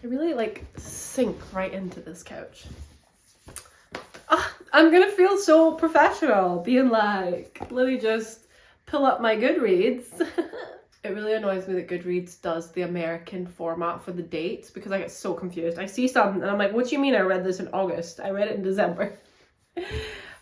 can really like sink right into this couch. I'm gonna feel so professional being like, let me just pull up my Goodreads. It really annoys me that Goodreads does the American format for the dates because I get so confused. I see something and I'm like, what do you mean I read this in August? I read it in December.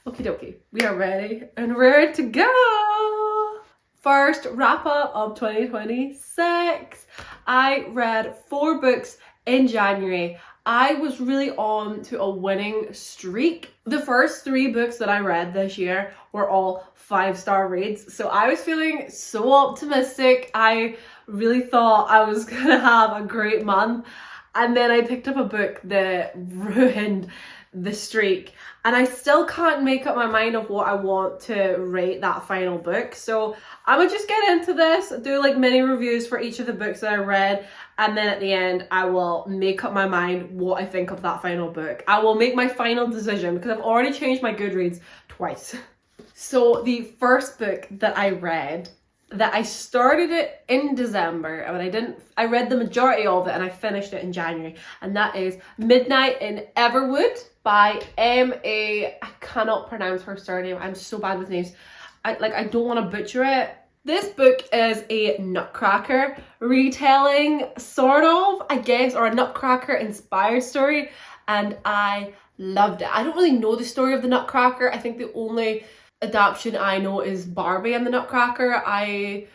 Okie dokie, we are ready and ready to go. First wrap up of 2026. I read 4 books in January. I was really on to a winning streak. The first 3 books that I read this year were all 5-star reads. So I was feeling so optimistic. I really thought I was gonna have a great month. And then I picked up a book that ruined the streak. And I still can't make up my mind of what I want to rate that final book. So I'm gonna just get into this, do like mini reviews for each of the books that I read. And then at the end, I will make up my mind what I think of that final book. I will make my final decision because I've already changed my Goodreads twice. So the first book that I read, that I started it in December, but I read the majority of it and I finished it in January. And that is Midnight in Everwood by I cannot pronounce her surname. I'm so bad with names. I don't want to butcher it. This book is a Nutcracker retelling, sort of, I guess, or a Nutcracker inspired story, and I loved it. I don't really know the story of the Nutcracker. I think the only adaptation I know is Barbie and the Nutcracker. I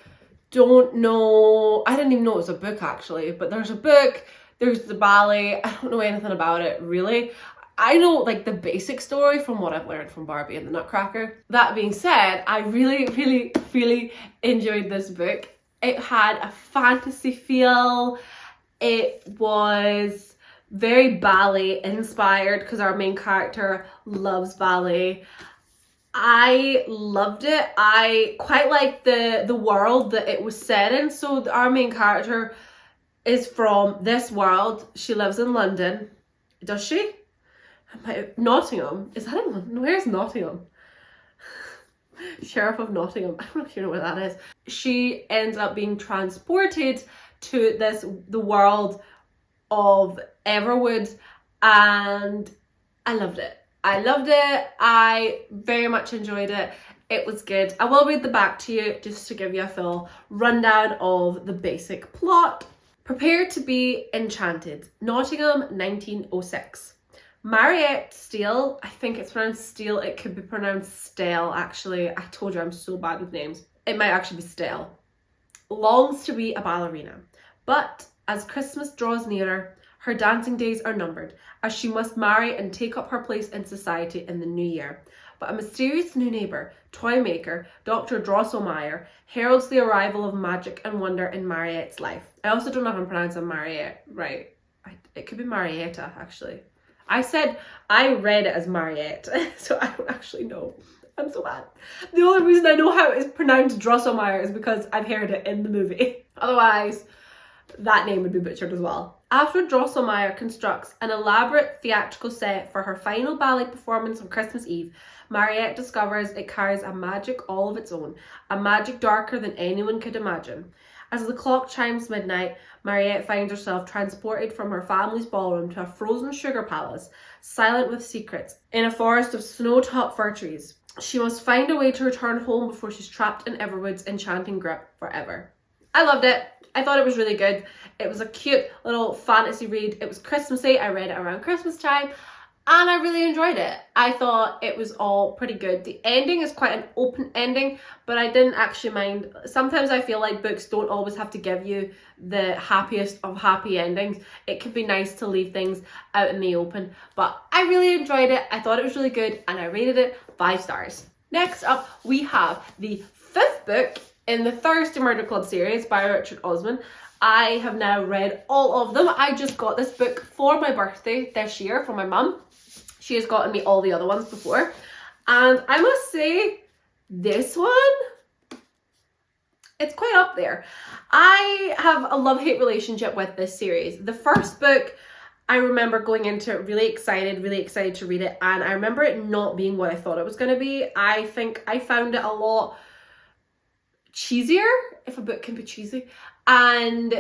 don't know, I didn't even know it was a book actually, but there's a book, there's the ballet. I don't know anything about it really. I know like the basic story from what I've learned from Barbie and the Nutcracker. That being said, I really enjoyed this book. It had a fantasy feel. It was very ballet inspired because our main character loves ballet. I loved it. I quite liked the world that it was set in. So our main character is from this world. She lives in London. Does she? Nottingham. Is that in London? Where's Nottingham? Sheriff of Nottingham. I don't know if you know where that is. She ends up being transported to the world of Everwood, and I loved it. I very much enjoyed it. It was good. I will read the back to you just to give you a full rundown of the basic plot. Prepare to be enchanted. Nottingham, 1906. Mariette Steele, I think it's pronounced Steele, it could be pronounced Stale actually. I told you I'm so bad with names. It might actually be Stale. Longs to be a ballerina, but as Christmas draws nearer, her dancing days are numbered, as she must marry and take up her place in society in the new year. But a mysterious new neighbour, toy maker, Dr. Drosselmeyer, heralds the arrival of magic and wonder in Mariette's life. I also don't know if I'm pronouncing Mariette right. It could be Marietta, actually. I read it as Mariette, so I don't actually know. I'm so bad. The only reason I know how it's pronounced Drosselmeyer is because I've heard it in the movie. Otherwise, that name would be butchered as well. After Drosselmeyer constructs an elaborate theatrical set for her final ballet performance on Christmas Eve, Mariette discovers it carries a magic all of its own, a magic darker than anyone could imagine. As the clock chimes midnight, Mariette finds herself transported from her family's ballroom to a frozen sugar palace, silent with secrets, in a forest of snow-topped fir trees. She must find a way to return home before she's trapped in Everwood's enchanting grip forever. I loved it. I thought it was really good. It was a cute little fantasy read. It was Christmassy. I read it around Christmas time and I really enjoyed it. I thought it was all pretty good. The ending is quite an open ending, but I didn't actually mind. Sometimes I feel like books don't always have to give you the happiest of happy endings. It could be nice to leave things out in the open, but I really enjoyed it. I thought it was really good and I rated it 5 stars. Next up, we have the 5th book in the Thursday Murder Club series by Richard Osman. I have now read all of them. I just got this book for my birthday this year from my mum. She has gotten me all the other ones before. And I must say, this one, it's quite up there. I have a love-hate relationship with this series. The first book, I remember going into it really excited to read it. And I remember it not being what I thought it was going to be. I think I found it a lot cheesier, if a book can be cheesy. And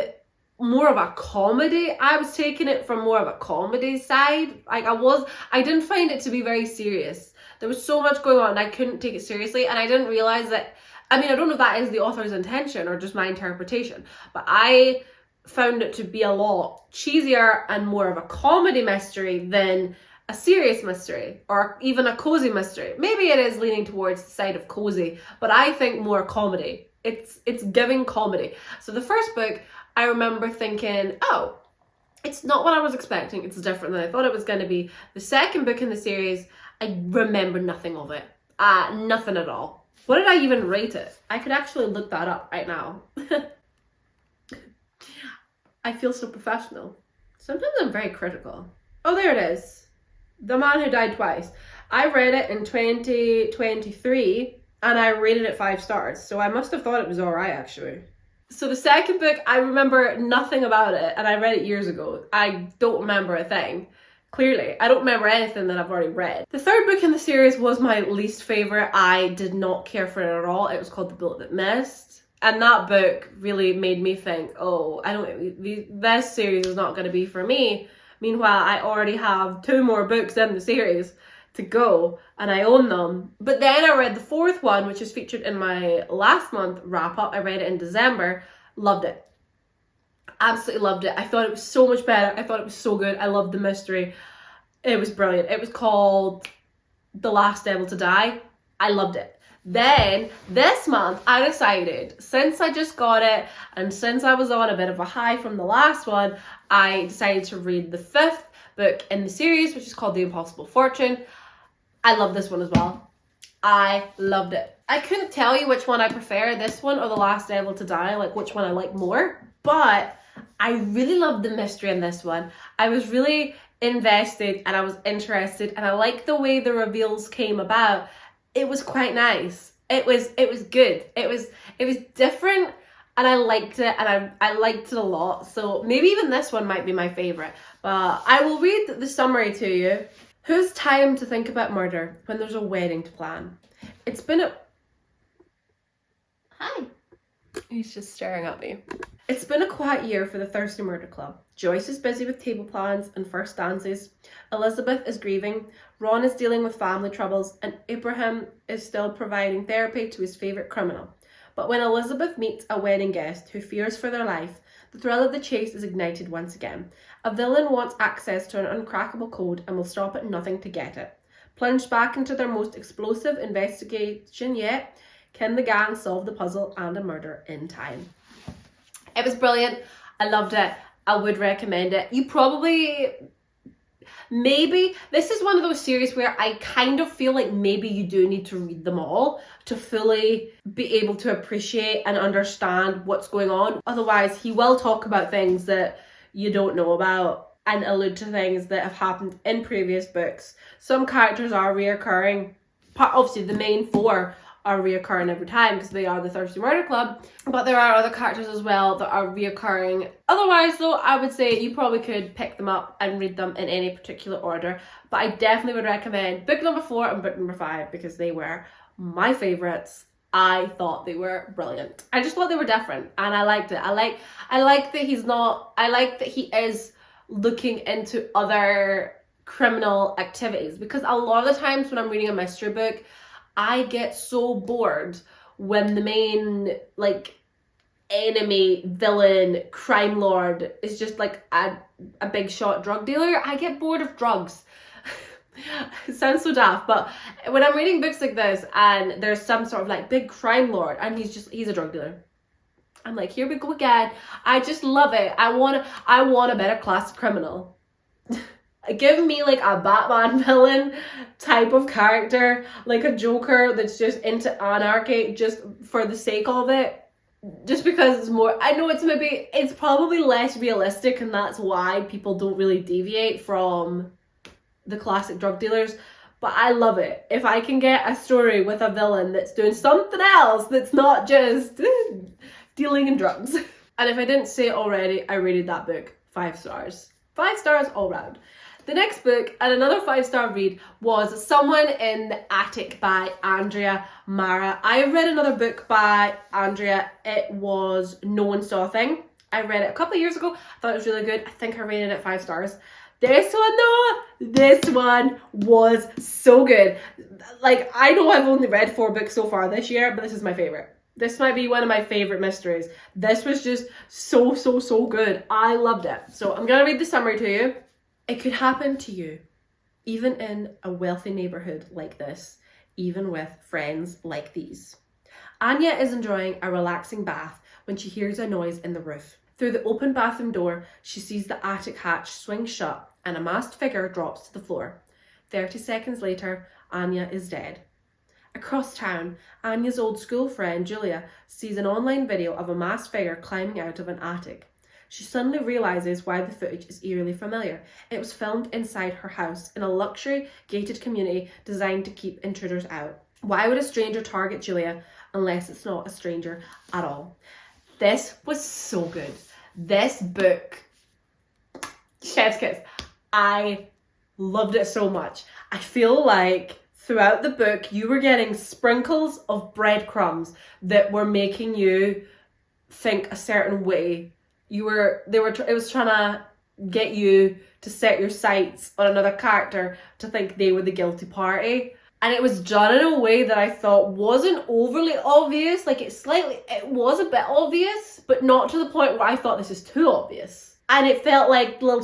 more of a comedy. I was taking it from more of a comedy side. Like I didn't find it to be very serious. There was so much going on and I couldn't take it seriously, and I didn't realize that, I mean, I don't know if that is the author's intention or just my interpretation, but I found it to be a lot cheesier and more of a comedy mystery than a serious mystery or even a cozy mystery. Maybe it is leaning towards the side of cozy, but I think more comedy. It's giving comedy. So the first book, I remember thinking, oh, it's not what I was expecting. It's different than I thought it was going to be. The second book in the series, I remember nothing of it. Nothing at all. What did I even rate it? I could actually look that up right now. I feel so professional. Sometimes I'm very critical. Oh, there it is. The Man Who Died Twice. I read it in 2023 and I rated it 5 stars. So I must have thought it was alright actually. So the second book, I remember nothing about it and I read it years ago. I don't remember a thing. Clearly, I don't remember anything that I've already read. The third book in the series was my least favourite. I did not care for it at all. It was called The Bullet That Missed. And that book really made me think, oh, this series is not going to be for me. Meanwhile, I already have 2 more books in the series to go and I own them. But then I read the fourth one, which is featured in my last month wrap up. I read it in December. Loved it. Absolutely loved it. I thought it was so much better. I thought it was so good. I loved the mystery. It was brilliant. It was called The Last Devil to Die. I loved it. Then this month I decided, since I just got it and since I was on a bit of a high from the last one, I decided to read the 5th book in the series, which is called The Impossible Fortune. I love this one as well. I loved it. I couldn't tell you which one I prefer, this one or The Last Devil to Die, like which one I like more, but I really loved the mystery in this one. I was really invested and I was interested and I liked the way the reveals came about. It was quite nice. It was good. It was different and I liked it, and I liked it a lot. So maybe even this one might be my favourite. But I will read the summary to you. Who's time to think about murder when there's a wedding to plan? It's been a... Hi. He's just staring at me. It's been a quiet year for the Thursday Murder Club. Joyce is busy with table plans and first dances. Elizabeth is grieving. Ron is dealing with family troubles. And Ibrahim is still providing therapy to his favourite criminal. But when Elizabeth meets a wedding guest who fears for their life, the thrill of the chase is ignited once again. A villain wants access to an uncrackable code and will stop at nothing to get it. Plunged back into their most explosive investigation yet, can the gang solve the puzzle and a murder in time? It was brilliant. I loved it. I would recommend it. You probably... Maybe this is one of those series where I kind of feel like maybe you do need to read them all to fully be able to appreciate and understand what's going on. Otherwise, he will talk about things that you don't know about and allude to things that have happened in previous books. Some characters are reoccurring. Obviously, the main 4 are reoccurring every time because they are the Thursday Murder Club, but there are other characters as well that are reoccurring. Otherwise though, I would say you probably could pick them up and read them in any particular order, but I definitely would recommend book number 4 and book number 5 because they were my favourites. I thought they were brilliant. I just thought they were different and I liked it. I like that he is looking into other criminal activities, because a lot of the times when I'm reading a mystery book, I get so bored when the main, like, enemy, villain, crime lord is just like a big shot drug dealer. I get bored of drugs. It sounds so daft, but when I'm reading books like this and there's some sort of like big crime lord and he's a drug dealer, I'm like, here we go again. I just love it. I want a better classic criminal. Give me like a Batman villain type of character, like a Joker that's just into anarchy just for the sake of it. Just because it's more, I know it's probably less realistic and that's why people don't really deviate from the classic drug dealers. But I love it. If I can get a story with a villain that's doing something else that's not just dealing in drugs. And if I didn't say it already, I rated that book 5 stars. 5 stars all round. The next book, and another 5-star read, was Someone in the Attic by Andrea Mara. I read another book by Andrea. It was No One Saw a Thing. I read it a couple of years ago. I thought it was really good. I think I rated it 5 stars. This one though, this one was so good. Like, I know I've only read 4 books so far this year, but this is my favorite. This might be one of my favorite mysteries. This was just so, so, so good. I loved it. So I'm gonna read the summary to you. It could happen to you, even in a wealthy neighborhood like this, even with friends like these. Anya is enjoying a relaxing bath when she hears a noise in the roof. Through the open bathroom door, she sees the attic hatch swing shut and a masked figure drops to the floor. 30 seconds later, Anya is dead. Across town, Anya's old school friend Julia sees an online video of a masked figure climbing out of an attic. She suddenly realises why the footage is eerily familiar. It was filmed inside her house in a luxury gated community designed to keep intruders out. Why would a stranger target Julia unless it's not a stranger at all? This was so good. This book, chef's kiss. I loved it so much. I feel like throughout the book, you were getting sprinkles of breadcrumbs that were making you think a certain way. It was trying to get you to set your sights on another character to think they were the guilty party. And it was done in a way that I thought wasn't overly obvious. Like, it was a bit obvious, but not to the point where I thought this is too obvious. And it felt like little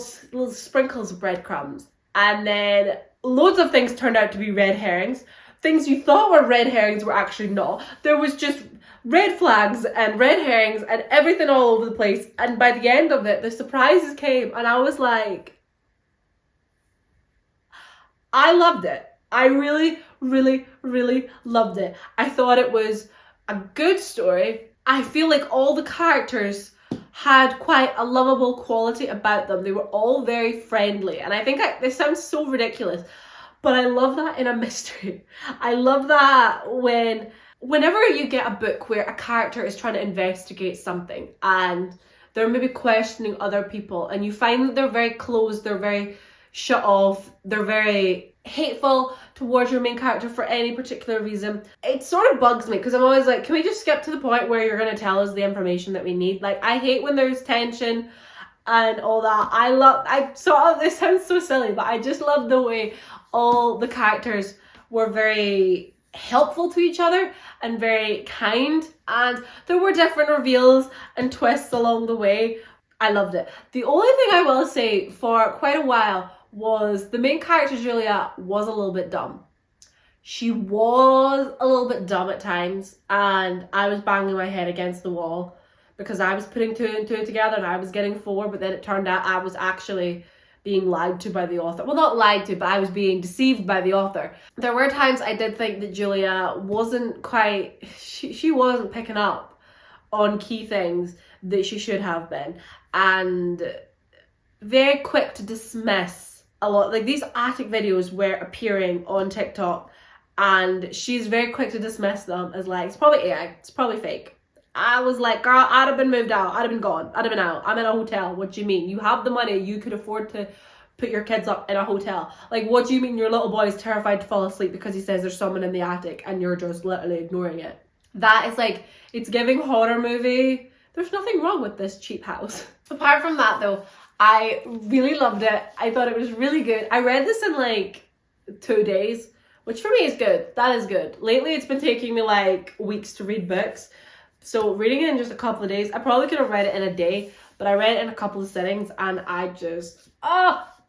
sprinkles of breadcrumbs. And then loads of things turned out to be red herrings. Things you thought were red herrings were actually not. There was just red flags and red herrings and everything all over the place. And by the end of it, the surprises came. And I was like, I loved it. I really, really, really loved it. I thought it was a good story. I feel like all the characters had quite a lovable quality about them. They were all very friendly. And I think this sounds so ridiculous, but I love that in a mystery. I love that whenever you get a book where a character is trying to investigate something and they're maybe questioning other people and you find that they're very closed, they're very shut off, they're very hateful towards your main character for any particular reason. It sort of bugs me because I'm always like, can we just skip to the point where you're going to tell us the information that we need? Like, I hate when there's tension and all that. This sounds so silly, but I just love the way all the characters were very helpful to each other and very kind, and there were different reveals and twists along the way. I loved it. The only thing I will say, for quite a while, was the main character Julia was a little bit dumb. She was a little bit dumb at times, and I was banging my head against the wall because I was putting 2 and 2 together and I was getting 4, but then it turned out I was actually being lied to by the author. Well, not lied to, but I was being deceived by the author. There were times I did think that Julia wasn't quite, she wasn't picking up on key things that she should have been, and very quick to dismiss a lot. Like, these attic videos were appearing on TikTok and she's very quick to dismiss them as like, it's probably AI, it's probably fake. I was like, girl, I'd have been moved out, I'd have been gone, I'd have been out. I'm in a hotel. What do you mean? You have the money, you could afford to put your kids up in a hotel. Like, what do you mean your little boy is terrified to fall asleep because he says there's someone in the attic and you're just literally ignoring it? That is like, it's giving horror movie. There's nothing wrong with this cheap house. Apart from that though, I really loved it. I thought it was really good. I read this in like 2 days, which for me is good. That is good. Lately it's been taking me like weeks to read books. So reading it in just a couple of days, I probably could have read it in a day, but I read it in a couple of sittings and I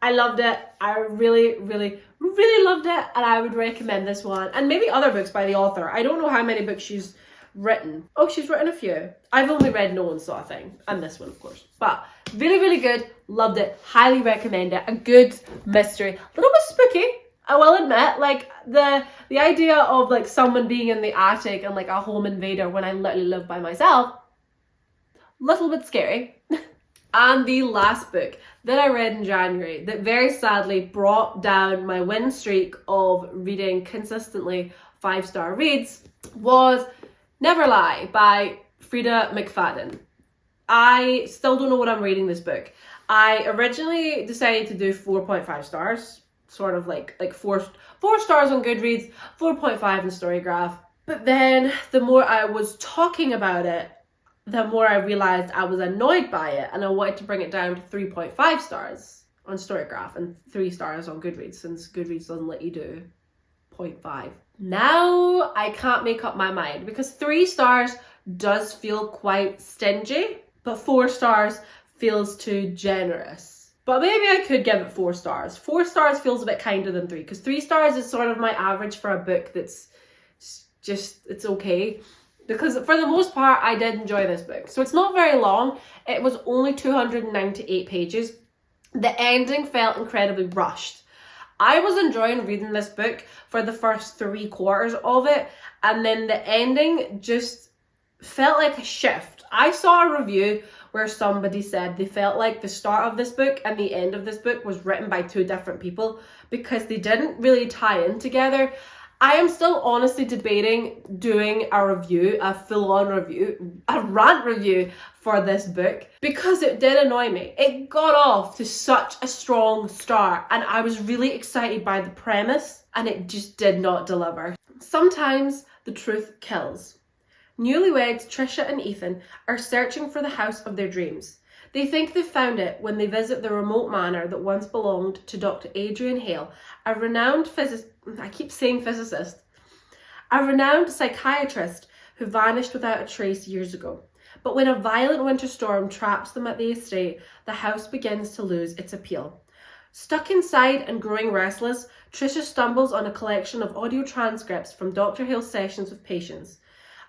loved it. I really, really, really loved it, and I would recommend this one. And maybe other books by the author. I don't know how many books she's written. Oh, she's written a few. I've only read No One Saw a Thing, and this one, of course. But really, really good. Loved it. Highly recommend it. A good mystery. A little bit spooky, I will admit. Like, the idea of like someone being in the attic and like a home invader when I literally live by myself, little bit scary. And the last book that I read in January that very sadly brought down my win streak of reading consistently 5-star reads was Never Lie by Freida McFadden. I still don't know what I'm reading this book. I originally decided to do 4.5 stars, sort of like four stars on Goodreads, 4.5 in Storygraph. But then the more I was talking about it, the more I realised I was annoyed by it, and I wanted to bring it down to 3.5 stars on Storygraph and 3 stars on Goodreads, since Goodreads doesn't let you do 0.5. Now I can't make up my mind, because 3 stars does feel quite stingy, but 4 stars feels too generous. But maybe I could give it 4 stars. 4 stars feels a bit kinder than 3, because 3 stars is sort of my average for a book that's just, it's okay. Because for the most part, I did enjoy this book. So it's not very long. It was only 298 pages. The ending felt incredibly rushed. I was enjoying reading this book for the first 3/4 of it, and then the ending just felt like a shift. I saw a review where somebody said they felt like the start of this book and the end of this book was written by 2 different people because they didn't really tie in together. I am still honestly debating doing a review, a full-on review, a rant review for this book, because it did annoy me. It got off to such a strong start and I was really excited by the premise, and it just did not deliver. Sometimes the truth kills. Newlyweds Trisha and Ethan are searching for the house of their dreams. They think they've found it when they visit the remote manor that once belonged to Dr. Adrian Hale, a renowned physicist, a renowned psychiatrist who vanished without a trace years ago. But when a violent winter storm traps them at the estate, the house begins to lose its appeal. Stuck inside and growing restless, Trisha stumbles on a collection of audio transcripts from Dr. Hale's sessions with patients.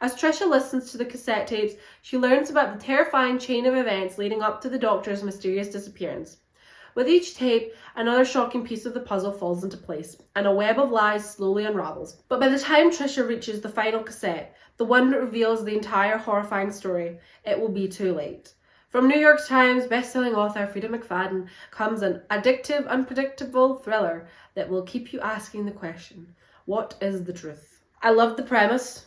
As Trisha listens to the cassette tapes, she learns about the terrifying chain of events leading up to the doctor's mysterious disappearance. With each tape, another shocking piece of the puzzle falls into place, and a web of lies slowly unravels. But by the time Trisha reaches the final cassette, the one that reveals the entire horrifying story, it will be too late. From New York Times best-selling author Freida McFadden comes an addictive, unpredictable thriller that will keep you asking the question, what is the truth? I loved the premise.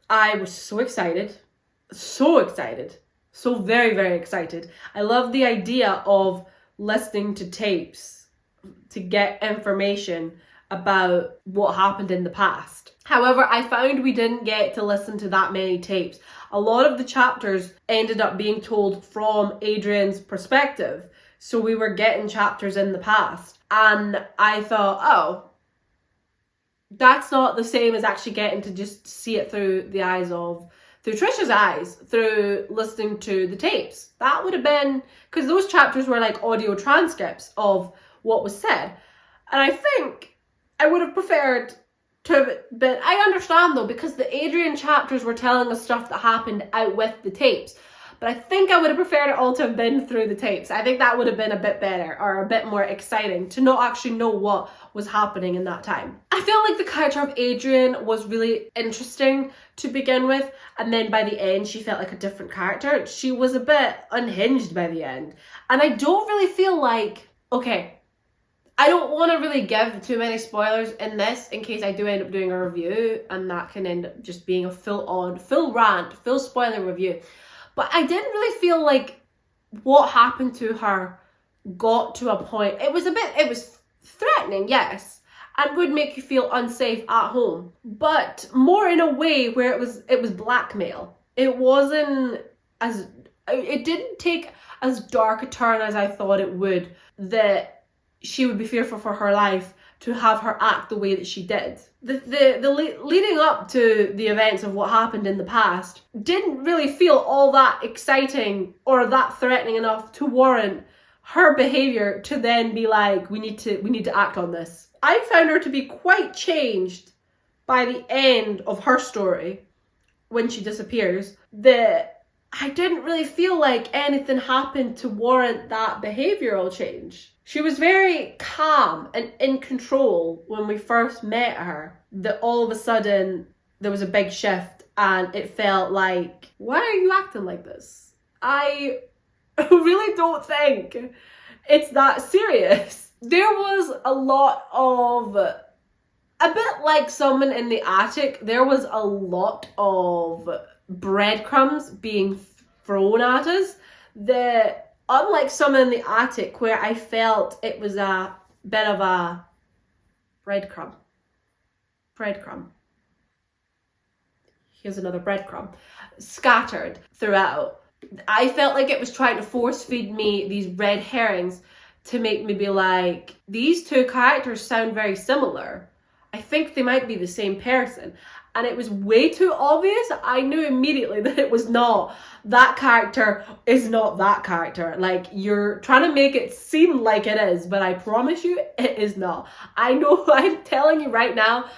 I was so excited, so very, very excited. I love the idea of listening to tapes to get information about what happened in the past. However, I found we didn't get to listen to that many tapes. A lot of the chapters ended up being told from Adrian's perspective, so we were getting chapters in the past. And I thought, oh, that's not the same as actually getting to just see it through Trisha's eyes, through listening to the tapes. That would have been, because those chapters were like audio transcripts of what was said. And I think I would have preferred to, but I understand though, because the Adrian chapters were telling us stuff that happened out with the tapes. But I think I would have preferred it all to have been through the tapes. I think that would have been a bit better, or a bit more exciting, to not actually know what was happening in that time. I feel like the character of Adrian was really interesting to begin with, and then by the end she felt like a different character. She was a bit unhinged by the end. And I don't really feel like, okay, I don't want to really give too many spoilers in this in case I do end up doing a review, and that can end up just being a full rant, full spoiler review. But I didn't really feel like what happened to her got to a point. It was threatening, yes, and would make you feel unsafe at home, but more in a way where it was blackmail. It didn't take as dark a turn as I thought it would, that she would be fearful for her life to have her act the way that she did. The leading up to the events of what happened in the past didn't really feel all that exciting or that threatening enough to warrant her behavior to then be like, we need to act on this. I found her to be quite changed by the end of her story when she disappears, that I didn't really feel like anything happened to warrant that behavioral change. She was very calm and in control when we first met her, that all of a sudden there was a big shift and it felt like, why are you acting like this? I really don't think it's that serious. There was a lot of, a bit like Someone in the Attic, there was a lot of breadcrumbs being thrown at us that, unlike Someone in the Attic, where I felt it was a bit of a breadcrumb. here's another breadcrumb, scattered throughout. I felt like it was trying to force feed me these red herrings to make me be like, these two characters sound very similar. I think they might be the same person. And it was way too obvious. I knew immediately that it was not. That character is not that character. Like, you're trying to make it seem like it is, but I promise you, it is not. I know, I'm telling you right now,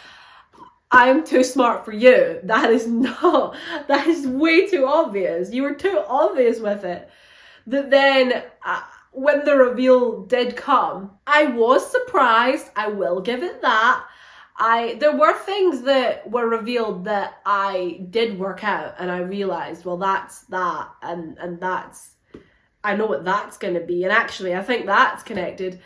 I'm too smart for you. That is way too obvious. You were too obvious with it. That then, when the reveal did come, I was surprised. I will give it that. There were things that were revealed that I did work out, and I realized, well, that's that, and that's, I know what that's going to be. And actually, I think that's connected.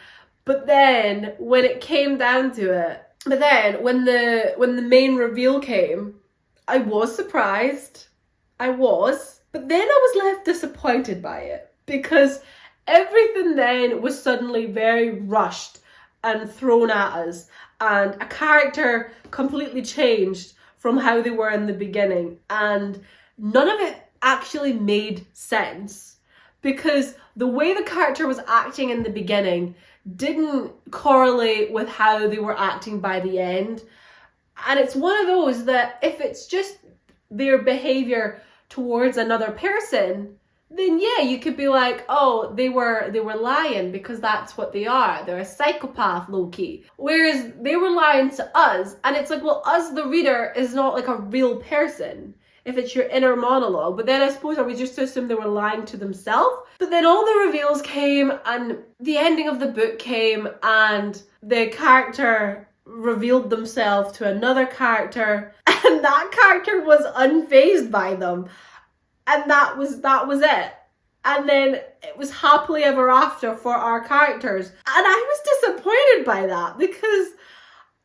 But then when it came down to it, when the main reveal came, I was surprised. I was. But then I was left disappointed by it, because everything then was suddenly very rushed and thrown at us, and a character completely changed from how they were in the beginning, and none of it actually made sense, because the way the character was acting in the beginning didn't correlate with how they were acting by the end. And it's one of those that if it's just their behavior towards another person, then yeah, you could be like, oh, they were lying, because that's what they are. They're a psychopath, low-key. Whereas they were lying to us, and it's like, well, us, the reader, is not like a real person if it's your inner monologue. But then I suppose I was just to assume they were lying to themselves. But then all the reveals came, and the ending of the book came, and the character revealed themselves to another character, and that character was unfazed by them. And that was it. And then it was happily ever after for our characters. And I was disappointed by that, because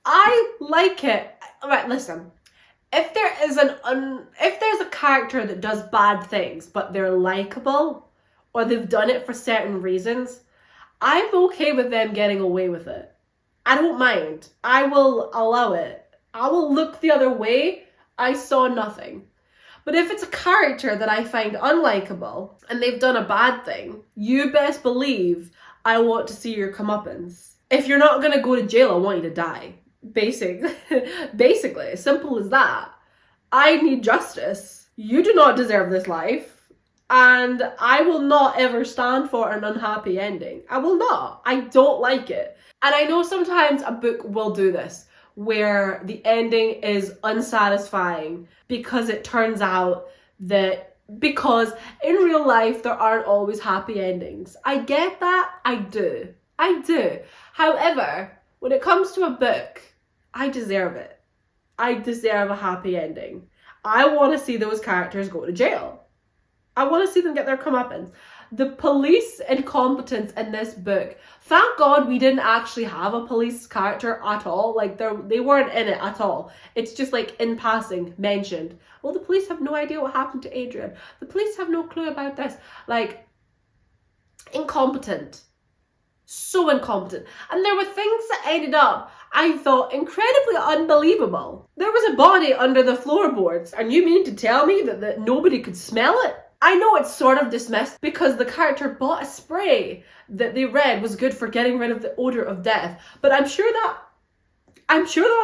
I like it. Right, listen. If there's a character that does bad things, but they're likable, or they've done it for certain reasons, I'm okay with them getting away with it. I don't mind. I will allow it. I will look the other way. I saw nothing. But if it's a character that I find unlikable and they've done a bad thing, you best believe I want to see your comeuppance. If you're not going to go to jail, I want you to die. Basically, as simple as that. I need justice. You do not deserve this life. And I will not ever stand for an unhappy ending. I will not. I don't like it. And I know sometimes a book will do this, where the ending is unsatisfying because it turns out that, because in real life there aren't always happy endings. I get that. I do. However, when it comes to a book, I deserve it. I deserve a happy ending. I want to see those characters go to jail. I want to see them get their comeuppance. The police incompetence in this book, thank God we didn't actually have a police character at all. Like, they weren't in it at all. It's just like in passing mentioned. Well, the police have no idea what happened to Adrian. The police have no clue about this. Like, incompetent. So incompetent. And there were things that ended up, I thought, incredibly unbelievable. There was a body under the floorboards, and you mean to tell me that nobody could smell it? I know it's sort of dismissed because the character bought a spray that they read was good for getting rid of the odor of death, but I'm sure that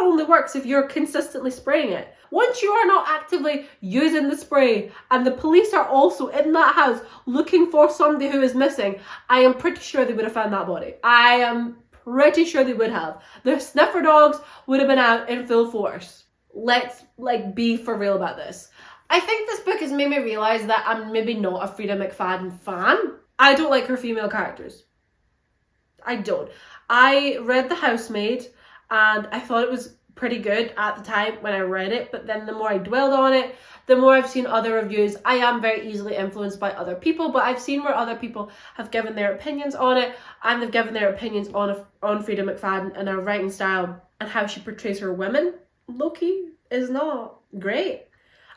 only works if you're consistently spraying it. Once you are not actively using the spray and the police are also in that house looking for somebody who is missing, I am pretty sure they would have found that body. I am pretty sure they would have. The sniffer dogs would have been out in full force. Let's be for real about this. I think this book has made me realise that I'm maybe not a Freida McFadden fan. I don't like her female characters. I don't. I read The Housemaid and I thought it was pretty good at the time when I read it, but then the more I dwelled on it, the more I've seen other reviews. I am very easily influenced by other people, but I've seen where other people have given their opinions on it, and they've given their opinions on Freida McFadden and her writing style and how she portrays her women. Loki is not great.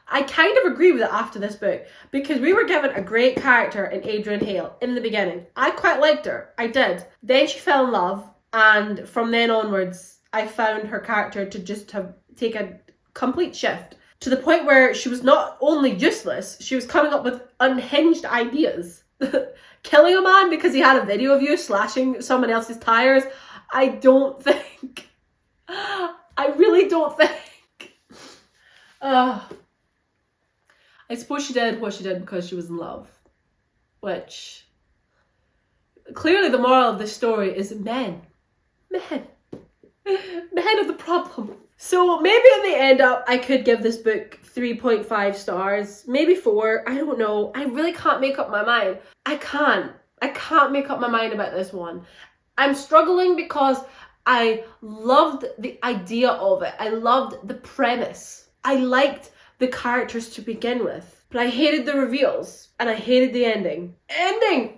I kind of agree with it after this book, because we were given a great character in Adrian Hale in the beginning. I quite liked her. I did. Then she fell in love, and from then onwards, I found her character to just take a complete shift. to the point where she was not only useless, she was coming up with unhinged ideas. Killing a man because he had a video of you slashing someone else's tires. I don't think. I really don't think. I suppose she did what she did because she was in love. Which, clearly the moral of this story is men. Men are the problem. So maybe in the end up, I could give this book 3.5 stars, maybe 4, I don't know. I really can't make up my mind. I can't make up my mind about this one. I'm struggling because I loved the idea of it. I loved the premise. I liked the characters to begin with, but I hated the reveals and I hated the ending.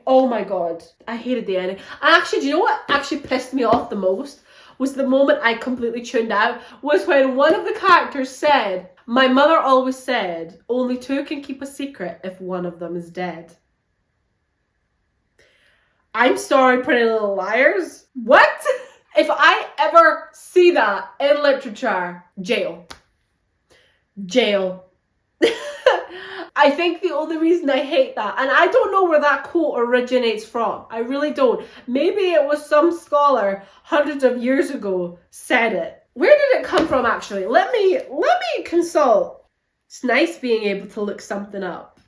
Oh my god, I hated the ending. And actually, do you know what actually pissed me off the most? Was the moment I completely tuned out, was when one of the characters said, "My mother always said, only two can keep a secret if one of them is dead." I'm sorry, Pretty Little Liars. What? If I ever see that in literature, jail. Jail. I think the only reason I hate that, and I don't know where that quote originates from, I really don't. Maybe it was some scholar hundreds of years ago said it. Where did it come from actually? Let me consult. It's nice being able to look something up.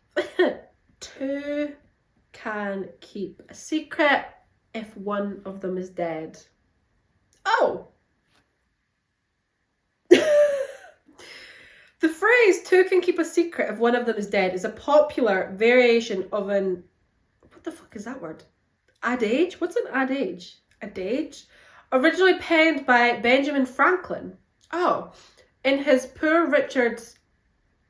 Two can keep a secret if one of them is dead. Oh. The phrase, two can keep a secret if one of them is dead, is a popular variation of an... What the fuck is that word? Adage? What's an adage? Adage? Originally penned by Benjamin Franklin. Oh. In his Poor Richard's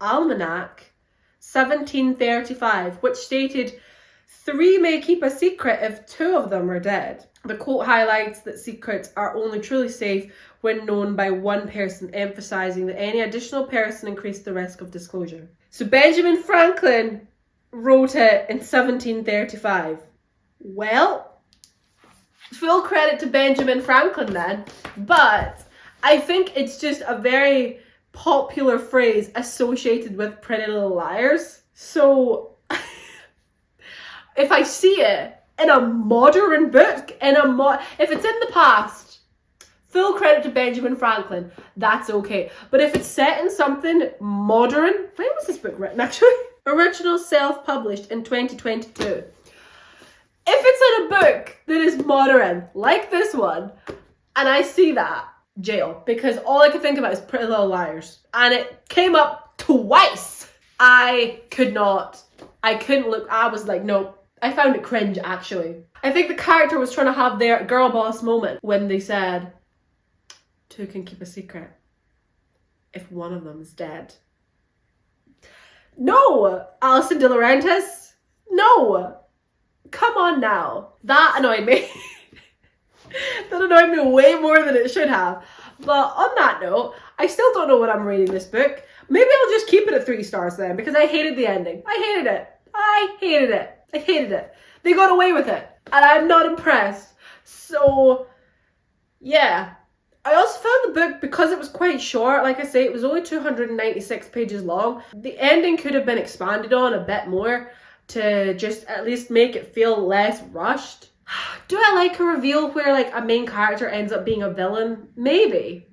Almanac, 1735, which stated, "Three may keep a secret if two of them are dead." The quote highlights that secrets are only truly safe when known by one person, emphasizing that any additional person increased the risk of disclosure. So Benjamin Franklin wrote it in 1735. Well, full credit to Benjamin Franklin then, but I think it's just a very popular phrase associated with Pretty Little Liars. So if I see it in a modern book, if it's in the past, full credit to Benjamin Franklin, that's okay. But if it's set in something modern, when was this book written actually? Original self-published in 2022. If it's in a book that is modern, like this one, and I see that, jail. Because all I could think about is Pretty Little Liars. And it came up twice. I couldn't look, I was like, no. I found it cringe, actually. I think the character was trying to have their girl boss moment when they said, two can keep a secret if one of them is dead. No! Alison De Laurentiis, no! Come on now. That annoyed me. That annoyed me way more than it should have. But on that note, I still don't know what I'm rating this book. Maybe I'll just keep it at 3 stars then, because I hated the ending. I hated it. They got away with it. And I'm not impressed. So, yeah. I also found the book, because it was quite short, like I say, it was only 296 pages long. The ending could have been expanded on a bit more to just at least make it feel less rushed. Do I like a reveal where like a main character ends up being a villain? Maybe.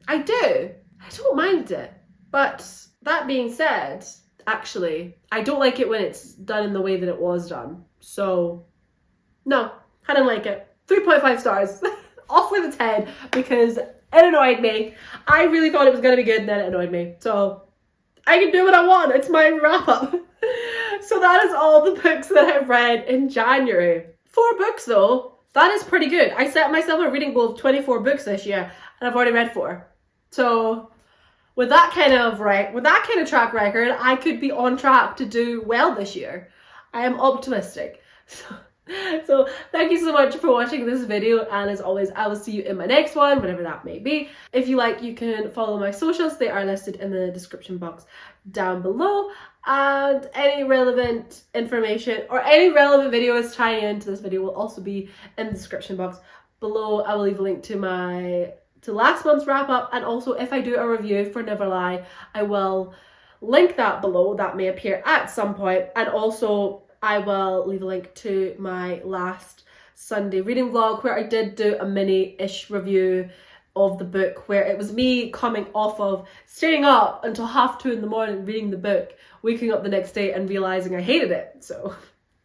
I do. I don't mind it. But that being said, actually, I don't like it when it's done in the way that it was done. So, no, I didn't like it. 3.5 stars. Off with its head because it annoyed me. I really thought it was going to be good and then it annoyed me. So, I can do what I want. It's my wrap up. So that is all the books that I've read in January. 4 books though. That is pretty good. I set myself a reading goal of 24 books this year and I've already read 4. So with that kind of track record, I could be on track to do well this year. I am optimistic. So thank you so much for watching this video, and as always, I will see you in my next one, whatever that may be. If you like, you can follow my socials. They are listed in the description box down below, and any relevant information or any relevant videos tying into this video will also be in the description box below. I will leave a link to my to last month's wrap up, and also if I do a review for Never Lie, I will link that below. That may appear at some point, and also I will leave a link to my last Sunday reading vlog where I did do a mini-ish review of the book, where it was me coming off of staying up until 2:30 in the morning reading the book, waking up the next day and realising I hated it. So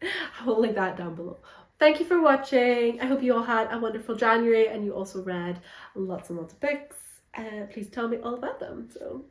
I will link that down below. Thank you for watching. I hope you all had a wonderful January and you also read lots and lots of books. Please tell me all about them. So